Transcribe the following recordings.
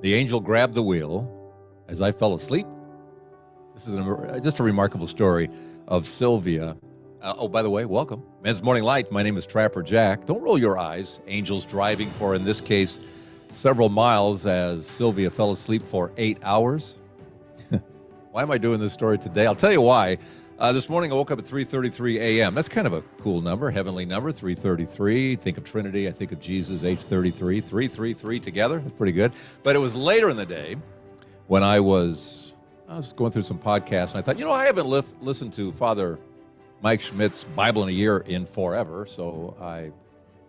The angel grabbed the wheel as I fell asleep. This is just a remarkable story of Sylvia. Oh, by the way, welcome. Men's Morning Light. My name is Trapper Jack. Don't roll your eyes. Angels driving for, in this case, several miles as Sylvia fell asleep for 8 hours. Why am I doing this story today? I'll tell you why. This morning I woke up at 3:33 a.m. That's kind of a cool number, heavenly number, 3:33. Think of Trinity. I think of Jesus, age 33. 333 together. That's pretty good. But it was later in the day when I was going through some podcasts, and I thought, I haven't listened to Father Mike Schmidt's Bible in a Year in forever. So I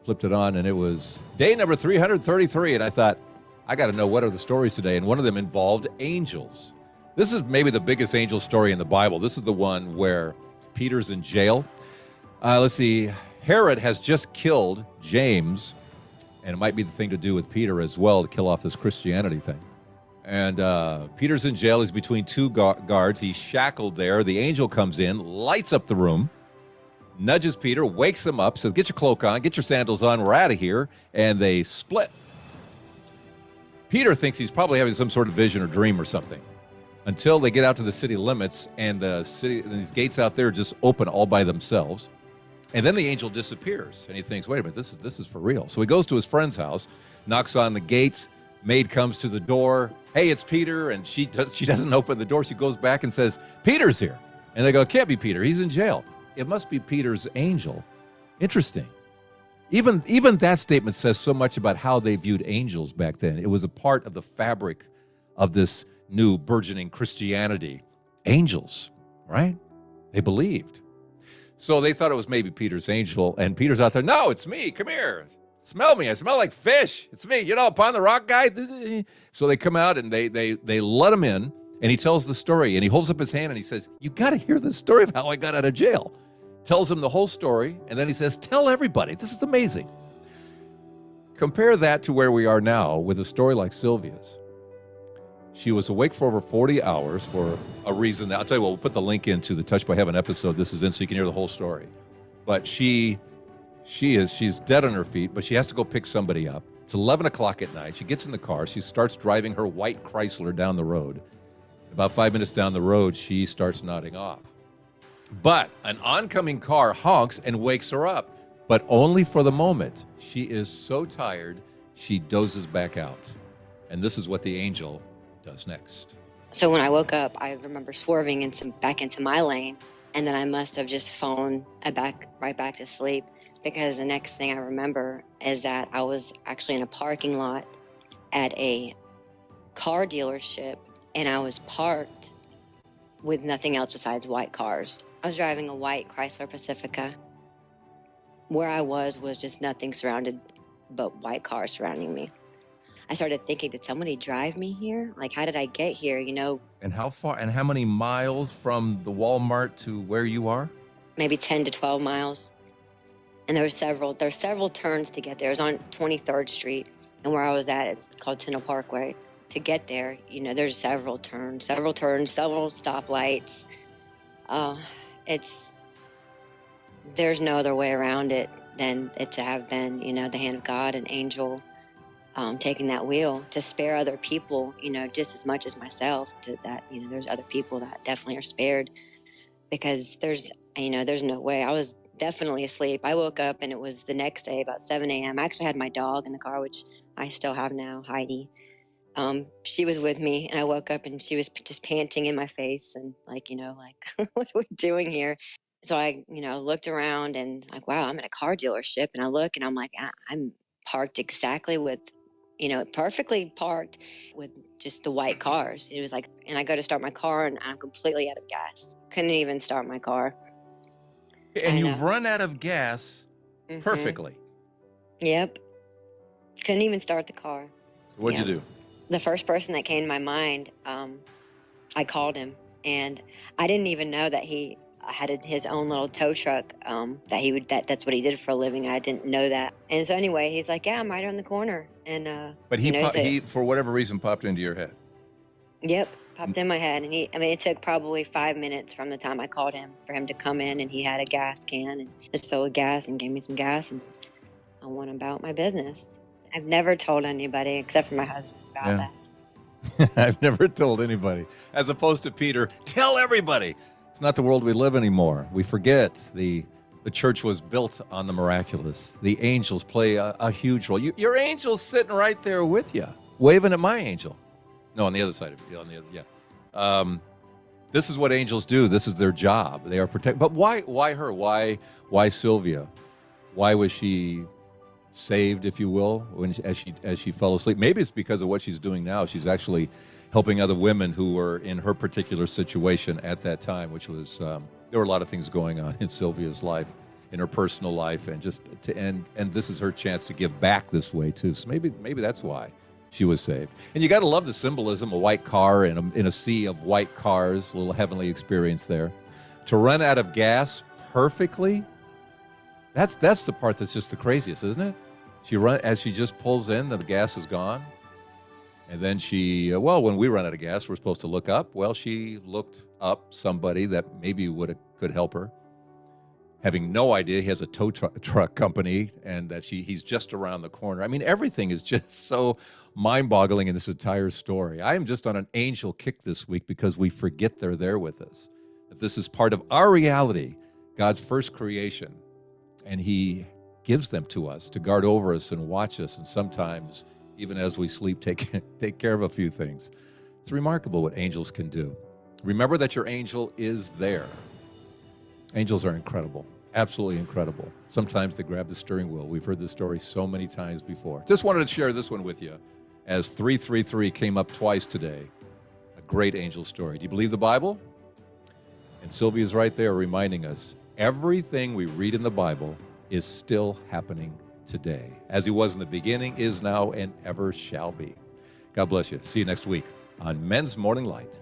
flipped it on, and it was day number 333. And I thought, I got to know what are the stories today. And one of them involved angels. This is maybe the biggest angel story in the Bible. This is the one where Peter's in jail. Let's see. Herod has just killed James, and it might be the thing to do with Peter as well to kill off this Christianity thing. And Peter's in jail. He's between two guards. He's shackled there. The angel comes in, lights up the room, nudges Peter, wakes him up, says, get your cloak on, get your sandals on, we're out of here. And they split. Peter thinks he's probably having some sort of vision or dream or something, until they get out to the city limits, and these gates out there just open all by themselves. And then the angel disappears, and he thinks, wait a minute, this is for real. So he goes to his friend's house, knocks on the gate, maid comes to the door, hey, it's Peter, and she doesn't open the door. She goes back and says, Peter's here. And they go, it can't be Peter, he's in jail. It must be Peter's angel. Interesting. Even that statement says so much about how they viewed angels back then. It was a part of the fabric of this new burgeoning Christianity. Angels, right? They believed. So they thought it was maybe Peter's angel, and Peter's out there, no, it's me, come here. Smell me, I smell like fish. It's me, upon the rock guy. So they come out and they let him in, and he tells the story, and he holds up his hand and he says, you got to hear this story of how I got out of jail. Tells him the whole story, and then he says, tell everybody. This is amazing. Compare that to where we are now with a story like Sylvia's. She was awake for over 40 hours for a reason. I'll tell you what, we'll put the link into the Touched by Heaven episode this is in so you can hear the whole story. But she's dead on her feet, but she has to go pick somebody up. It's 11 o'clock at night. She gets in the car. She starts driving her white Chrysler down the road. About 5 minutes down the road, she starts nodding off. But an oncoming car honks and wakes her up, but only for the moment. She is so tired, she dozes back out. And this is what the angel does next. So when I woke up, I remember swerving back into my lane, and then I must have just fallen right back to sleep, because the next thing I remember is that I was actually in a parking lot at a car dealership, and I was parked with nothing else besides white cars. I was driving a white Chrysler Pacifica. Where I was just nothing surrounded but white cars surrounding me. I started thinking, did somebody drive me here? Like, how did I get here, And how far, and how many miles from the Walmart to where you are? Maybe 10 to 12 miles. And there's several turns to get there. It was on 23rd Street, and where I was at, it's called Tyndall Parkway. To get there, there's several turns, several stoplights. There's no other way around it than it to have been, the hand of God, an angel, taking that wheel to spare other people, just as much as myself, there's other people that definitely are spared, because there's no way. I was definitely asleep. I woke up and it was the next day about 7 a.m. I actually had my dog in the car, which I still have now, Heidi. She was with me, and I woke up and she was just panting in my face and like, what are we doing here? So I, looked around and like, wow, I'm in a car dealership, and I look and I'm like, I'm parked exactly with, perfectly parked with just the white cars. It was like, and I go to start my car and I'm completely out of gas. Couldn't even start my car. And you've run out of gas perfectly. Yep. Couldn't even start the car. So what'd you do? The first person that came to my mind, I called him, and I didn't even know that he had his own little tow truck, that's what he did for a living. I didn't know that. And so anyway, he's like, yeah, I'm right around the corner. And but he for whatever reason popped into your head. Yep, popped in my head. And it took probably 5 minutes from the time I called him for him to come in, and he had a gas can and just filled with gas and gave me some gas, and I went about my business. I've never told anybody except for my husband about this. I've never told anybody. As opposed to Peter, tell everybody. It's not the world we live anymore. We forget the church was built on the miraculous. The angels play a huge role. Your angel's sitting right there with you, waving at my angel. No, on the other side of it. On the other, yeah. This is what angels do. This is their job. They are protect. But why her? Why Sylvia? Why was she saved, if you will, as she fell asleep? Maybe it's because of what she's doing now. She's actually helping other women who were in her particular situation at that time, which was there were a lot of things going on in Sylvia's life, in her personal life, and just to end. And this is her chance to give back this way too. So maybe that's why she was saved. And you got to love the symbolism: a white car in a sea of white cars. A little heavenly experience there. To run out of gas perfectly. That's the part that's just the craziest, isn't it? As she just pulls in, the gas is gone. And then when we run out of gas, we're supposed to look up. Well, she looked up somebody that maybe could help her, having no idea he has a tow truck company and that he's just around the corner. I mean, everything is just so mind-boggling in this entire story. I am just on an angel kick this week because we forget they're there with us, that this is part of our reality, God's first creation, and he gives them to us to guard over us and watch us, and sometimes, even as we sleep, take care of a few things. It's remarkable what angels can do. Remember that your angel is there. Angels are incredible, absolutely incredible. Sometimes they grab the steering wheel. We've heard this story so many times before. Just wanted to share this one with you, as 333 came up twice today. A great angel story. Do you believe the Bible? And Sylvia's right there reminding us, everything we read in the Bible is still happening today. As he was in the beginning, is now, and ever shall be. God bless you. See you next week on Men's Morning Light.